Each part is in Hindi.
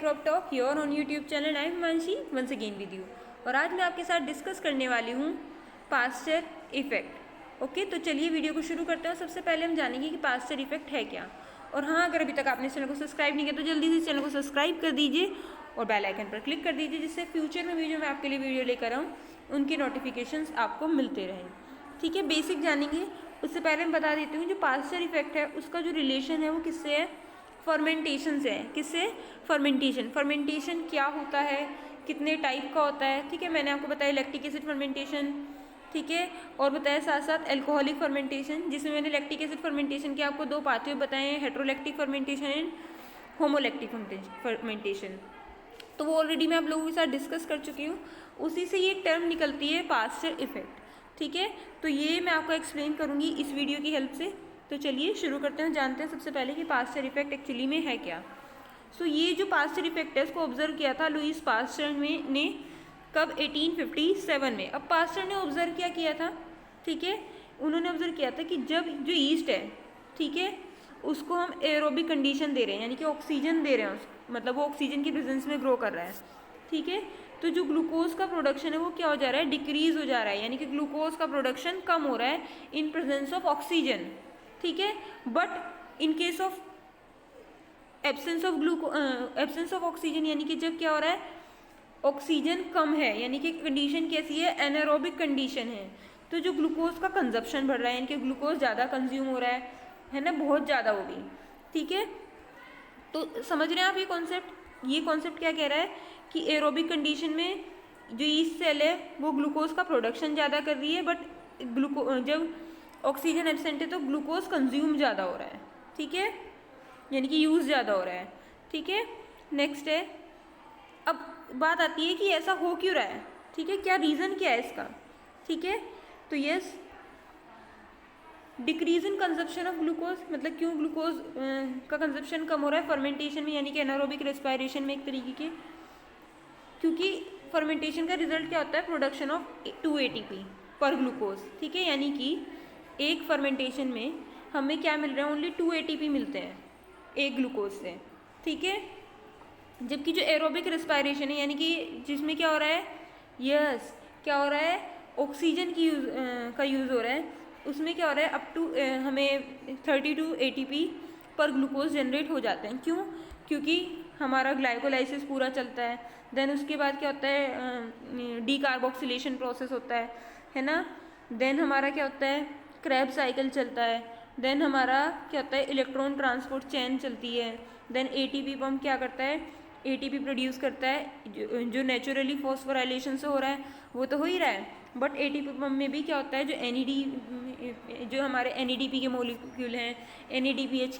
Microbe talk your on YouTube channel. I am Himanshi once again with you. और आज मैं आपके साथ डिस्कस करने वाली हूँ पास्चर इफेक्ट। ओके, तो चलिए वीडियो को शुरू करते हैं। सबसे पहले हम जानेंगे कि पास्चर इफेक्ट है क्या। और हाँ, अगर अभी तक आपने चैनल को सब्सक्राइब नहीं किया तो जल्दी से चैनल को सब्सक्राइब कर दीजिए और बेल आइकन पर क्लिक कर दीजिए, जिससे फ्यूचर में भी जो मैं आपके लिए वीडियो लेकर आऊँ उनकी नोटिफिकेशंस आपको मिलते रहें। ठीक है, बेसिक जानेंगे। उससे पहले मैं बता देती हूँ जो पास्चर इफेक्ट है उसका जो रिलेशन है वो किससे है? फर्मेंटेशन से है। किससे? फर्मेंटेशन। फर्मेंटेशन क्या होता है, कितने टाइप का होता है? ठीक है, मैंने आपको बताया लैक्टिक एसिड फर्मेंटेशन, ठीक है, और बताया साथ साथ अल्कोहलिक फर्मेंटेशन, जिसमें मैंने लैक्टिक एसिड फर्मेंटेशन के आपको दो पाथवे बताए हैं, हेट्रोलैक्टिक फर्मेंटेशन एंड होमोलैक्टिक फर्मेंटेशन। तो वो ऑलरेडी मैं आप लोगों के साथ डिस्कस कर चुकी हूँ। उसी से ये टर्म निकलती है पास्चर इफेक्ट। ठीक है, तो ये मैं आपको एक्सप्लेन करूँगी इस वीडियो की हेल्प से। तो चलिए शुरू करते हैं। जानते हैं सबसे पहले कि पास्चर इफेक्ट एक्चुअली में है क्या। सो ये जो पास्चर इफेक्ट है इसको ऑब्जर्व किया था लुईस पास्चर ने कब? 1857 में। अब पास्चर ने ऑब्जर्व क्या किया था? ठीक है, उन्होंने ऑब्जर्व किया था कि जब जो ईस्ट है, ठीक है, उसको हम एरोबिक कंडीशन दे रहे हैं, यानी कि ऑक्सीजन दे रहे हैं मतलब वो ऑक्सीजन की प्रेजेंस में ग्रो कर रहा है। ठीक है, तो जो ग्लूकोज का प्रोडक्शन है वो क्या हो जा रहा है? डिक्रीज हो जा रहा है, यानी कि ग्लूकोज का प्रोडक्शन कम हो रहा है इन प्रेजेंस ऑफ ऑक्सीजन। ठीक है, but in case of absence of oxygen, यानी कि जब क्या हो रहा है? ऑक्सीजन कम है, यानी कि कंडीशन कैसी है? एनारोबिक कंडीशन है। तो जो ग्लूकोज का कंजप्शन बढ़ रहा है, यानी कि ग्लूकोज ज़्यादा कंज्यूम हो रहा है ना, बहुत ज़्यादा वो भी। ठीक है, तो समझ रहे हैं आप ये कॉन्सेप्ट? ये कॉन्सेप्ट क्या कह रहा है कि एरोबिक कंडीशन में जो ईस्ट सेल है वो ग्लूकोज का प्रोडक्शन ज़्यादा कर रही है, बट जब ऑक्सीजन एब्सेंट है तो ग्लूकोज कंज्यूम ज़्यादा हो रहा है। ठीक है, यानी कि यूज़ ज़्यादा हो रहा है। ठीक है, नेक्स्ट है, अब बात आती है कि ऐसा हो क्यों रहा है। ठीक है, क्या रीज़न क्या है इसका? ठीक है, तो yes, decrease in consumption of glucose, मतलब क्यों ग्लूकोज का कंजप्शन कम हो रहा है फर्मेंटेशन में, यानी कि एनारोबिक रेस्पिरेशन में एक तरीके के। क्योंकि फर्मेंटेशन का रिजल्ट क्या होता है? प्रोडक्शन ऑफ 2 ATP पर ग्लूकोज। ठीक है, यानी कि एक फर्मेंटेशन में हमें क्या मिल रहा है? ओनली 2 ATP मिलते हैं एक ग्लूकोज से। ठीक है, जबकि जो एरोबिक रेस्पिरेशन है, यानी कि जिसमें क्या हो रहा है? यस, क्या हो रहा है? ऑक्सीजन का यूज़ हो रहा है, उसमें क्या हो रहा है? अप टू हमें 32 ATP पर ग्लूकोज जनरेट हो जाते हैं। क्यों? क्योंकि हमारा ग्लाइकोलाइसिस पूरा चलता है। देन उसके बाद क्या होता है? डीकार्बोक्सिलेशन प्रोसेस होता है ना। देन हमारा क्या होता है? क्रेब साइकिल चलता है। देन हमारा क्या होता है? इलेक्ट्रॉन ट्रांसपोर्ट चेन चलती है। देन ATP पंप क्या करता है? ATP प्रोड्यूस करता है, जो नेचुरली फॉस्फोराइलेशन से हो रहा है वो तो हो ही रहा है, बट ATP पंप में भी क्या होता है? जो जो हमारे NADP के मॉलिक्यूल हैं, NADH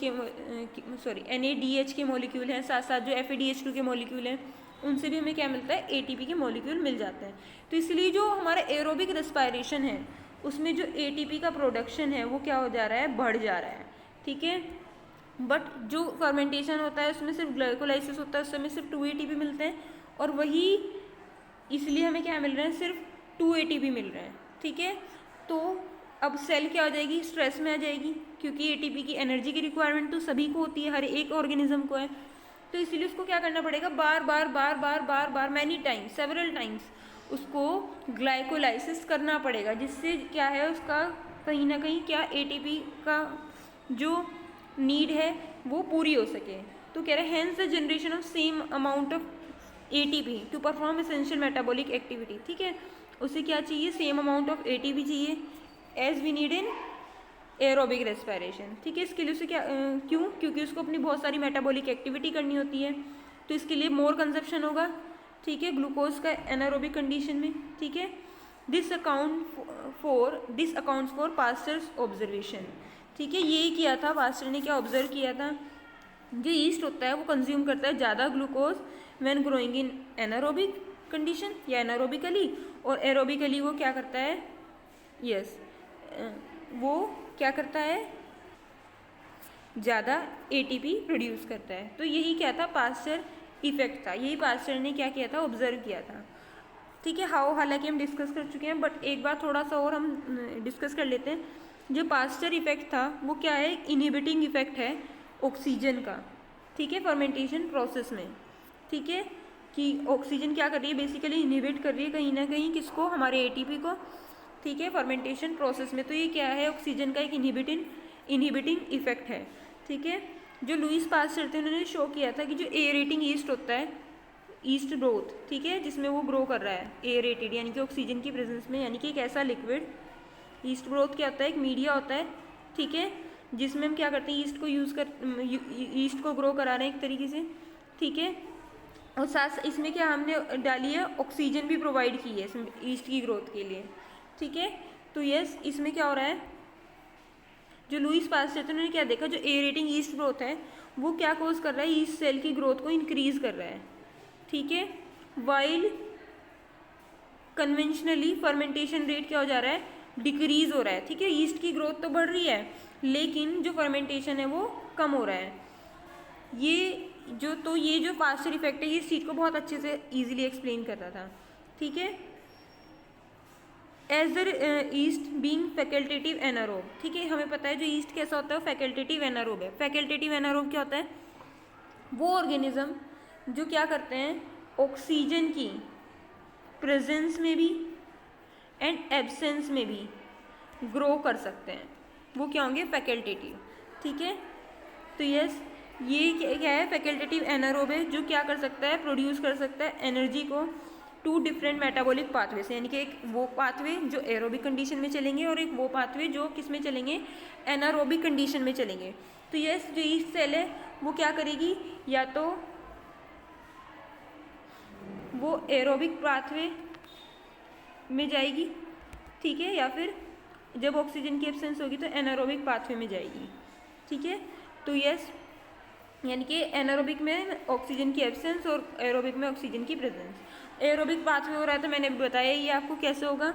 के मॉलिक्यूल हैं, साथ साथ जो FADH2 के मॉलिक्यूल हैं, उनसे भी हमें क्या मिलता है? ATP के मॉलिक्यूल मिल जाते हैं। तो इसलिए जो हमारा एरोबिक रेस्पिरेशन है उसमें जो ATP का प्रोडक्शन है वो क्या हो जा रहा है? बढ़ जा रहा है। ठीक है, बट जो फर्मेंटेशन होता है उसमें सिर्फ ग्लाइकोलाइसिस होता है, उसमें सिर्फ 2 ATP मिलते हैं, और वही इसलिए हमें क्या मिल रहा है? सिर्फ 2 ATP मिल रहे हैं। ठीक है, तो अब सेल क्या हो जाएगी? स्ट्रेस में आ जाएगी, क्योंकि ATP की एनर्जी की रिक्वायरमेंट तो सभी को होती है, हर एक ऑर्गेनिज्म को है। तो इसीलिए उसको क्या करना पड़ेगा? बार बार बार बार बार बार मैनी टाइम्स, सेवरल टाइम्स उसको ग्लाइकोलाइसिस करना पड़ेगा, जिससे क्या है? उसका कहीं ना कहीं क्या ATP का जो नीड है वो पूरी हो सके। तो कह रहे हैं hence the generation of same amount of ATP to perform essential metabolic activity. ठीक है, उसे क्या चाहिए? सेम अमाउंट ऑफ ATP चाहिए as we need in aerobic respiration. ठीक है, इसके लिए उसे क्या क्यों? क्योंकि उसको अपनी बहुत सारी मेटाबॉलिक एक्टिविटी करनी होती है, तो इसके लिए मोर कंजप्शन होगा। ठीक है, ग्लूकोज का एनारोबिक कंडीशन में। ठीक है, this accounts for pastures observation. ठीक है, ये किया था पास्चर ने, क्या ऑब्जर्व किया था? जो ईस्ट होता है वो कंज्यूम करता है ज़्यादा glucose when growing in anaerobic condition या एनारोबिकली, और एरोबिकली वो क्या करता है? यस, वो क्या करता है? ज़्यादा ATP प्रोड्यूस करता है। तो यही क्या था? पास्चर इफेक्ट था। यही पास्चर ने क्या किया था? ऑब्जर्व किया था। ठीक है, हालांकि हम डिस्कस कर चुके हैं, बट एक बार थोड़ा सा और हम डिस्कस कर लेते हैं। जो पास्चर इफेक्ट था वो क्या है? इनहिबिटिंग इफेक्ट है ऑक्सीजन का। ठीक है, फर्मेंटेशन प्रोसेस में। ठीक ठीक है, कि ऑक्सीजन क्या कर रही है, बेसिकली इनहिबिट कर रही है कहीं ना कहीं किसको, हमारे एटीपी को, ठीक है, फर्मेंटेशन प्रोसेस में। तो ये क्या है, ऑक्सीजन का एक इनहिबिटिंग इफेक्ट है, ठीक है। जो लुईस पास्चर थे उन्होंने शो किया था कि जो एरेटिंग ईस्ट होता है, ईस्ट ग्रोथ, ठीक है, जिसमें वो ग्रो कर रहा है एरेटेड यानी कि ऑक्सीजन की प्रेजेंस में, यानी कि एक ऐसा लिक्विड, ईस्ट ग्रोथ क्या होता है, एक मीडिया होता है, ठीक है, जिसमें हम क्या करते हैं, ईस्ट को ग्रो करा रहे हैं एक तरीके से, ठीक है। और साथ इसमें क्या हमने डाली है, ऑक्सीजन भी प्रोवाइड की है इसमें ईस्ट की ग्रोथ के लिए, ठीक है। तो यस, इसमें क्या हो रहा है, जो लुईस पास्चर थे उन्होंने क्या देखा, जो एरेटिंग ईस्ट ग्रोथ है वो क्या कोज कर रहा है, ईस्ट सेल की ग्रोथ को इंक्रीज कर रहा है, ठीक है। वाइल कन्वेंशनली फर्मेंटेशन रेट क्या हो जा रहा है, डिक्रीज हो रहा है, ठीक है। ईस्ट की ग्रोथ तो बढ़ रही है लेकिन जो फर्मेंटेशन है वो कम हो रहा है। ये जो पास्चर इफेक्ट है ये इस चीज़ को बहुत अच्छे से इजीली एक्सप्लेन कर रहा था, ठीक है। As the yeast being facultative anaerobe, ठीक है, हमें पता है जो ईस्ट कैसा होता है, फैकल्टेटिव एनारोब है। फैकल्टेटिव एनारोब क्या होता है, वो ऑर्गेनिज्म जो क्या करते हैं, ऑक्सीजन की प्रेजेंस में भी एंड एब्सेंस में भी ग्रो कर सकते हैं, वो क्या होंगे, फैकल्टेटिव, ठीक है। तो यस, ये क्या है, फैकल्टेटिव एनारोब है जो क्या कर सकता है, प्रोड्यूस कर सकता है एनर्जी को टू डिफरेंट मेटाबॉलिक पाथवे से, यानी कि एक वो पाथवे जो एरोबिक कंडीशन में चलेंगे और एक वो पाथवे जो किस में चलेंगे, एनारोबिक कंडीशन में चलेंगे। तो यस, जो ईस्ट सेल है वो क्या करेगी, या तो वो एरोबिक पाथवे में जाएगी, ठीक है, या फिर जब ऑक्सीजन की एब्सेंस होगी तो एनारोबिक पाथवे में जाएगी, ठीक है। तो यस, यानी कि एनारोबिक में ऑक्सीजन की एब्सेंस और एरोबिक में ऑक्सीजन की प्रेजेंस। एरोबिक पाथवे हो रहा है तो मैंने बताया ये आपको कैसे होगा,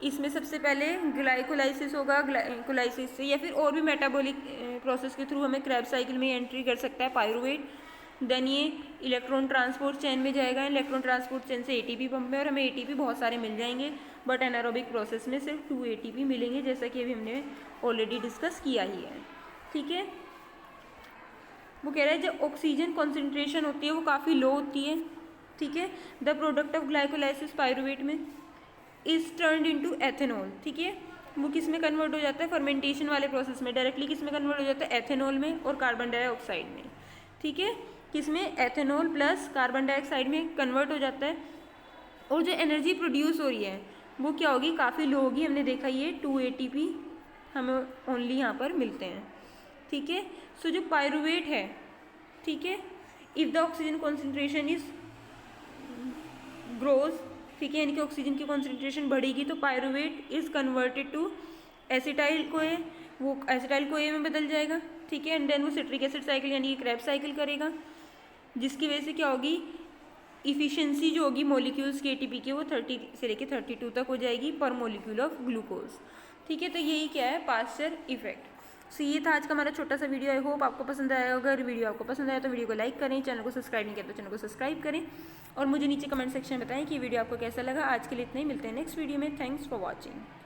इसमें सबसे पहले ग्लाइकोलाइसिस होगा, ग्लाइकोलाइसिस से या फिर और भी मेटाबॉलिक प्रोसेस के थ्रू हमें क्रेब्स साइकिल में एंट्री कर सकता है पायरुवेट, देन ये इलेक्ट्रॉन ट्रांसपोर्ट चेन में जाएगा, इलेक्ट्रॉन ट्रांसपोर्ट चेन से एटीपी पंप में, और हमें एटीपी बहुत सारे मिल जाएंगे, बट एनारोबिक प्रोसेस में सिर्फ 2 एटीपी मिलेंगे, जैसा कि अभी हमने ऑलरेडी डिस्कस किया ही है, ठीक है। वो कह रहा है जब ऑक्सीजन कॉन्सेंट्रेशन होती है वो काफ़ी लो होती है, ठीक है, the product of glycolysis pyruvate में इज टर्न्ड इनटू एथेनॉल, ठीक है, वो किस में कन्वर्ट हो जाता है, फर्मेंटेशन वाले प्रोसेस में डायरेक्टली किस में कन्वर्ट हो जाता है, एथेनॉल में और कार्बन डाइऑक्साइड में, ठीक है, किस में, एथेनॉल प्लस कार्बन डाइऑक्साइड में कन्वर्ट हो जाता है। और जो एनर्जी प्रोड्यूस हो रही है वो क्या होगी, काफ़ी लो होगी, हमने देखा ये 2 ATP हमें ओनली यहाँ पर मिलते हैं, ठीक है। सो जो पायरुवेट है, ठीक है, if the oxygen concentration is grows, ठीक है, यानी कि ऑक्सीजन की कॉन्सेंट्रेशन बढ़ेगी तो pyruvate is converted to acetyl CoA, वो एसिटाइल कोए में बदल जाएगा, ठीक है, एंड देन वो सिट्रिक एसिड साइकिल यानी कि क्रेब्स साइकिल करेगा, जिसकी वजह से क्या होगी, इफिशिएंसी जो होगी मॉलिक्यूल्स के एटीपी की वो 30 से लेकर 32 तक हो जाएगी पर मॉलिक्यूल ऑफ ग्लूकोज, ठीक है। तो यही क्या है, पास्चर इफेक्ट। सो ये था आज का हमारा छोटा सा वीडियो। आई होप आपको पसंद आया। अगर वीडियो आपको पसंद आया तो वीडियो को लाइक करें, चैनल को सब्सक्राइब नहीं किया तो चैनल को सब्सक्राइब करें, और मुझे नीचे कमेंट सेक्शन में बताएं कि वीडियो आपको कैसा लगा। आज के लिए इतना ही, मिलते हैं नेक्स्ट वीडियो में। Thanks for watching.